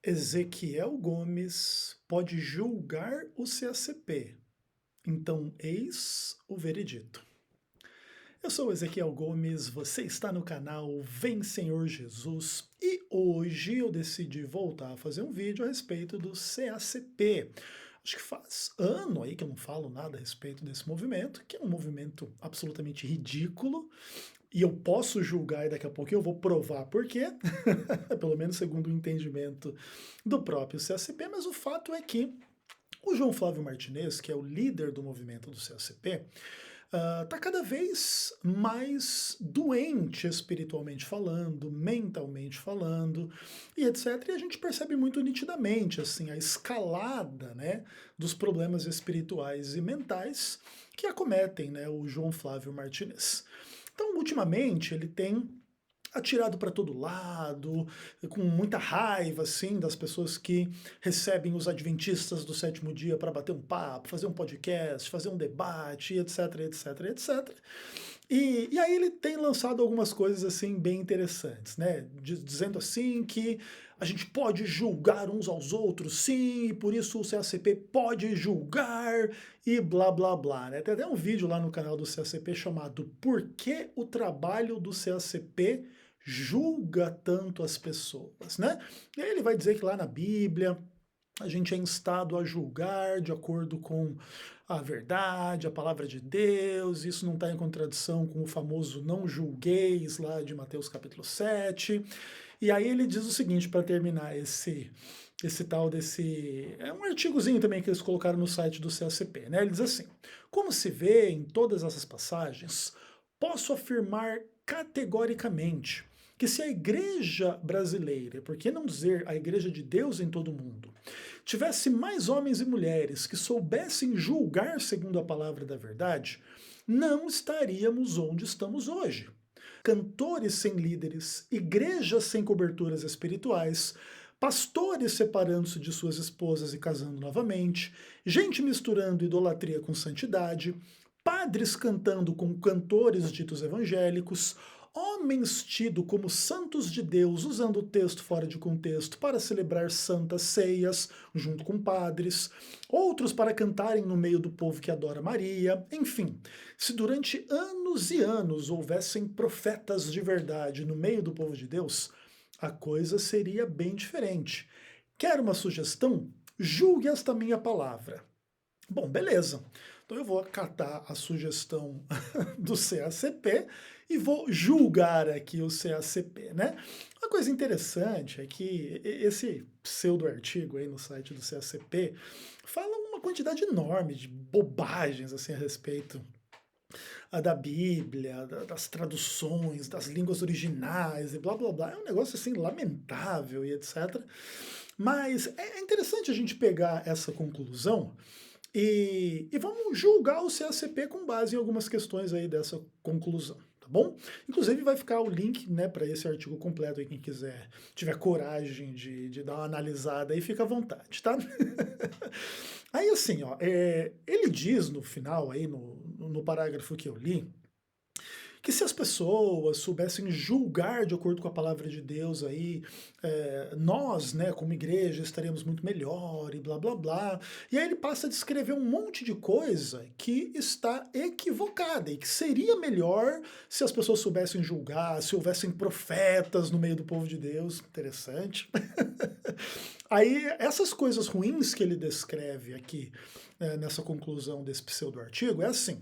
Ezequiel Gomes pode julgar o CACP. Então, eis o veredito. Eu sou Ezequiel Gomes, você está no canal Vem Senhor Jesus e hoje eu decidi voltar a fazer um vídeo a respeito do CACP. Acho que faz ano aí que eu não falo nada a respeito desse movimento, que é um movimento absolutamente ridículo, e eu posso julgar e daqui a pouco eu vou provar por quê, pelo menos segundo o entendimento do próprio CACP, mas o fato é que o João Flávio Martinez, que é o líder do movimento do CACP, está cada vez mais doente espiritualmente falando, mentalmente falando, e etc. E a gente percebe muito nitidamente assim, a escalada, né, dos problemas espirituais e mentais que acometem, né, o João Flávio Martinez. Então, ultimamente, ele tem atirado para todo lado, com muita raiva, assim, das pessoas que recebem os adventistas do sétimo dia para bater um papo, fazer um podcast, fazer um debate, etc, etc, etc. E aí ele tem lançado algumas coisas, assim, bem interessantes, né? Dizendo assim que a gente pode julgar uns aos outros, sim, e por isso o CACP pode julgar e blá blá blá, né? Tem até um vídeo lá no canal do CACP chamado Por que o trabalho do CACP julga tanto as pessoas, né? E aí ele vai dizer que lá na Bíblia a gente é instado a julgar de acordo com a verdade, a palavra de Deus, isso não está em contradição com o famoso não julgueis lá de Mateus capítulo 7. E aí ele diz o seguinte, para terminar esse tal desse... É um artigozinho também que eles colocaram no site do CACP, né? Ele diz assim, como se vê em todas essas passagens, posso afirmar categoricamente que se a igreja brasileira, por que não dizer a igreja de Deus em todo o mundo, tivesse mais homens e mulheres que soubessem julgar segundo a palavra da verdade, não estaríamos onde estamos hoje. Cantores sem líderes, igrejas sem coberturas espirituais, pastores separando-se de suas esposas e casando novamente, gente misturando idolatria com santidade, padres cantando com cantores ditos evangélicos, homens tidos como santos de Deus usando o texto fora de contexto para celebrar santas ceias junto com padres, outros para cantarem no meio do povo que adora Maria, enfim. Se durante anos e anos houvessem profetas de verdade no meio do povo de Deus, a coisa seria bem diferente. Quer uma sugestão? Julgue esta minha palavra. Bom, beleza. Então eu vou acatar a sugestão do CACP e vou julgar aqui o CACP, né? Uma coisa interessante é que esse pseudo-artigo aí no site do CACP fala uma quantidade enorme de bobagens assim a respeito da Bíblia, das traduções, das línguas originais e blá blá blá. É um negócio assim lamentável e etc. Mas é interessante a gente pegar essa conclusão e vamos julgar o CACP com base em algumas questões aí dessa conclusão, tá bom? Inclusive vai ficar o link, né, para esse artigo completo aí, quem quiser, tiver coragem de dar uma analisada aí, fica à vontade, tá? Aí assim, ó, ele diz no final aí, no parágrafo que eu li, que se as pessoas soubessem julgar de acordo com a palavra de Deus aí, nós, né, como igreja, estaríamos muito melhor e blá blá blá. E aí ele passa a descrever um monte de coisa que está equivocada e que seria melhor se as pessoas soubessem julgar, se houvessem profetas no meio do povo de Deus. Interessante. Aí essas coisas ruins que ele descreve aqui nessa conclusão desse pseudo-artigo é assim,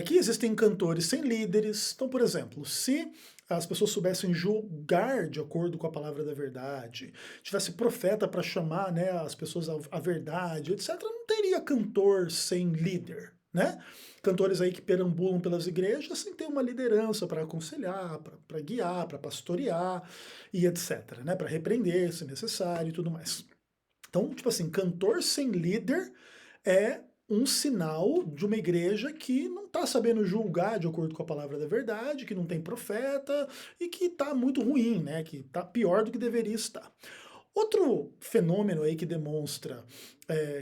que existem cantores sem líderes. Então, por exemplo, se as pessoas soubessem julgar de acordo com a palavra da verdade, tivesse profeta para chamar, né, as pessoas à verdade, etc., não teria cantor sem líder, né? Cantores aí que perambulam pelas igrejas sem ter uma liderança para aconselhar, para guiar, para pastorear e etc., né? Para repreender se necessário e tudo mais. Então, tipo assim, cantor sem líder é um sinal de uma igreja que não está sabendo julgar de acordo com a palavra da verdade, que não tem profeta e que está muito ruim, né? Que está pior do que deveria estar. Outro fenômeno aí que demonstra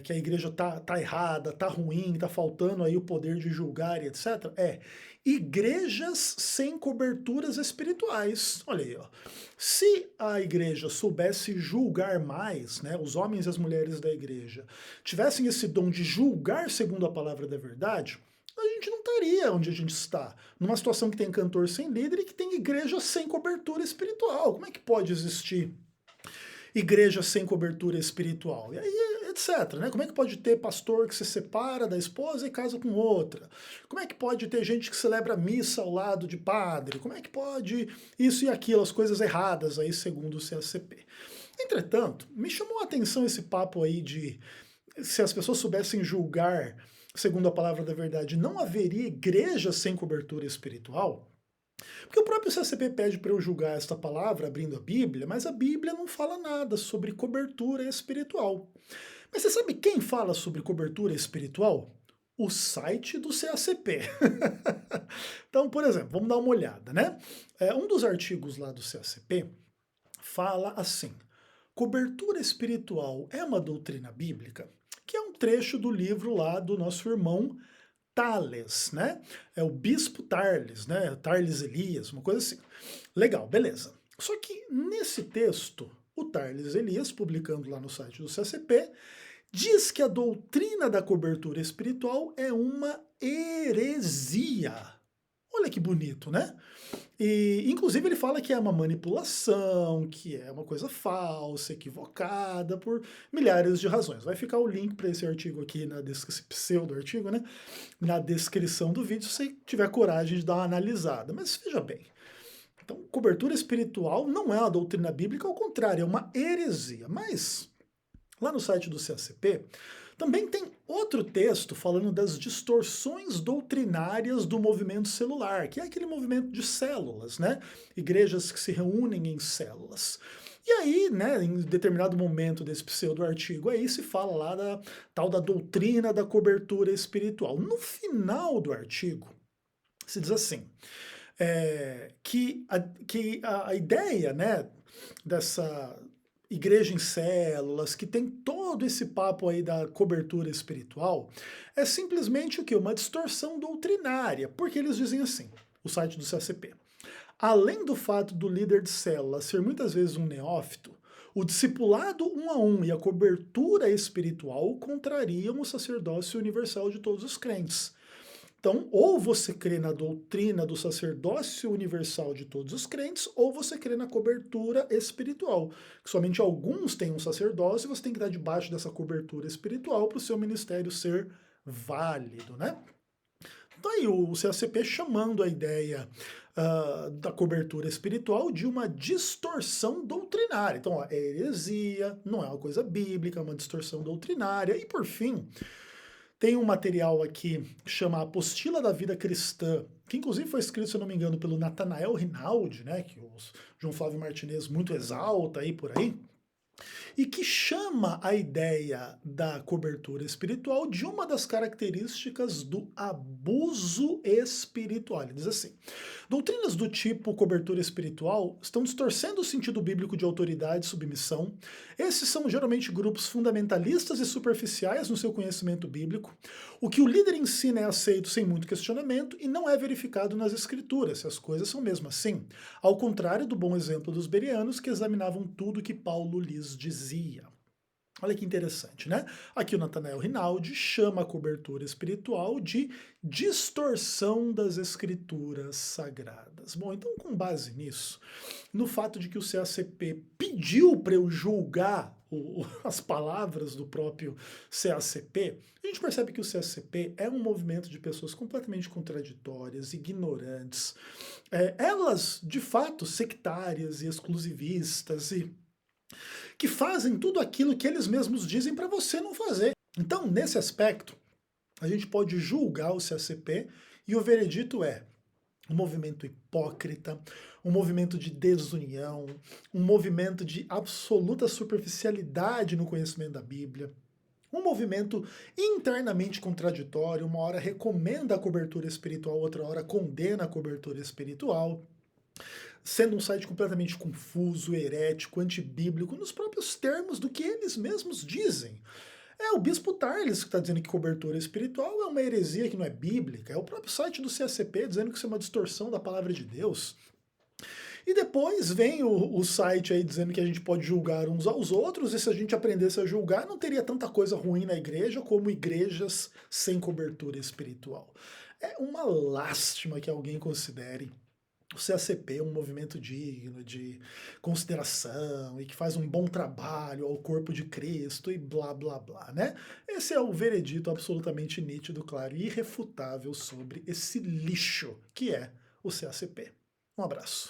que a igreja tá errada, tá ruim, tá faltando aí o poder de julgar e etc. igrejas sem coberturas espirituais. Olha aí, ó. Se a igreja soubesse julgar mais, né, os homens e as mulheres da igreja tivessem esse dom de julgar segundo a palavra da verdade, a gente não estaria onde a gente está. Numa situação que tem cantor sem líder e que tem igreja sem cobertura espiritual. Como é que pode existir igreja sem cobertura espiritual? E aí, etc. Né? Como é que pode ter pastor que se separa da esposa e casa com outra? Como é que pode ter gente que celebra missa ao lado de padre? Como é que pode isso e aquilo, as coisas erradas aí segundo o CACP? Entretanto, me chamou a atenção esse papo aí de se as pessoas soubessem julgar segundo a palavra da verdade, não haveria igreja sem cobertura espiritual? Porque o próprio CCP pede para eu julgar esta palavra abrindo a Bíblia, mas a Bíblia não fala nada sobre cobertura espiritual. Mas você sabe quem fala sobre cobertura espiritual? O site do CACP. Então, por exemplo, vamos dar uma olhada, né? Um dos artigos lá do CACP fala assim: cobertura espiritual é uma doutrina bíblica? Que é um trecho do livro lá do nosso irmão Tales, né? É o bispo Tarles, né? Tarles Elias, uma coisa assim. Legal, beleza. Só que nesse texto, o Tarles Elias, publicando lá no site do CCP, diz que a doutrina da cobertura espiritual é uma heresia. Olha que bonito, né? E, inclusive, ele fala que é uma manipulação, que é uma coisa falsa, equivocada, por milhares de razões. Vai ficar o link para esse artigo aqui, esse pseudo-artigo, né? Na descrição do vídeo, se você tiver coragem de dar uma analisada. Mas veja bem, então, cobertura espiritual não é uma doutrina bíblica, ao contrário, é uma heresia. Mas, lá no site do CACP, também tem outro texto falando das distorções doutrinárias do movimento celular, que é aquele movimento de células, né? Igrejas que se reúnem em células. E aí, né, em determinado momento desse pseudo-artigo aí, se fala lá da tal da doutrina da cobertura espiritual. No final do artigo, se diz assim, que a ideia, né, dessa igreja em células, que tem todo esse papo aí da cobertura espiritual, é simplesmente o que? Uma distorção doutrinária, porque eles dizem assim, o site do CACP. Além do fato do líder de célula ser muitas vezes um neófito, o discipulado um a um e a cobertura espiritual contrariam o sacerdócio universal de todos os crentes. Então, ou você crê na doutrina do sacerdócio universal de todos os crentes, ou você crê na cobertura espiritual. Que somente alguns têm um sacerdócio e você tem que estar debaixo dessa cobertura espiritual para o seu ministério ser válido, né? Então aí o CACP chamando a ideia da cobertura espiritual de uma distorção doutrinária. Então, ó, é heresia, não é uma coisa bíblica, é uma distorção doutrinária. E por fim, tem um material aqui que chama Apostila da Vida Cristã, que inclusive foi escrito, se eu não me engano, pelo Nathanael Rinaldi, né, que o João Flávio Martinez muito exalta aí por aí, e que chama a ideia da cobertura espiritual de uma das características do abuso espiritual. Ele diz assim: doutrinas do tipo cobertura espiritual estão distorcendo o sentido bíblico de autoridade e submissão. Esses são geralmente grupos fundamentalistas e superficiais no seu conhecimento bíblico. O que o líder ensina é aceito sem muito questionamento e não é verificado nas escrituras, se as coisas são mesmo assim. Ao contrário do bom exemplo dos bereanos, que examinavam tudo que Paulo lhes dizia. Olha que interessante, né? Aqui o Nathanael Rinaldi chama a cobertura espiritual de distorção das escrituras sagradas. Bom, então com base nisso, no fato de que o CACP pediu para eu julgar as palavras do próprio CACP, a gente percebe que o CACP é um movimento de pessoas completamente contraditórias, ignorantes, elas de fato sectárias e exclusivistas e que fazem tudo aquilo que eles mesmos dizem para você não fazer. Então, nesse aspecto, a gente pode julgar o CACP e o veredito é um movimento hipócrita, um movimento de desunião, um movimento de absoluta superficialidade no conhecimento da Bíblia, um movimento internamente contraditório, uma hora recomenda a cobertura espiritual, outra hora condena a cobertura espiritual, sendo um site completamente confuso, herético, antibíblico, nos próprios termos do que eles mesmos dizem. É o Bispo Tarles que está dizendo que cobertura espiritual é uma heresia que não é bíblica. É o próprio site do CACP dizendo que isso é uma distorção da palavra de Deus. E depois vem o site aí dizendo que a gente pode julgar uns aos outros, e se a gente aprendesse a julgar, não teria tanta coisa ruim na igreja como igrejas sem cobertura espiritual. É uma lástima que alguém considere o CACP um movimento digno de consideração e que faz um bom trabalho ao corpo de Cristo e blá blá blá, né? Esse é o veredito absolutamente nítido, claro e irrefutável sobre esse lixo que é o CACP. Um abraço.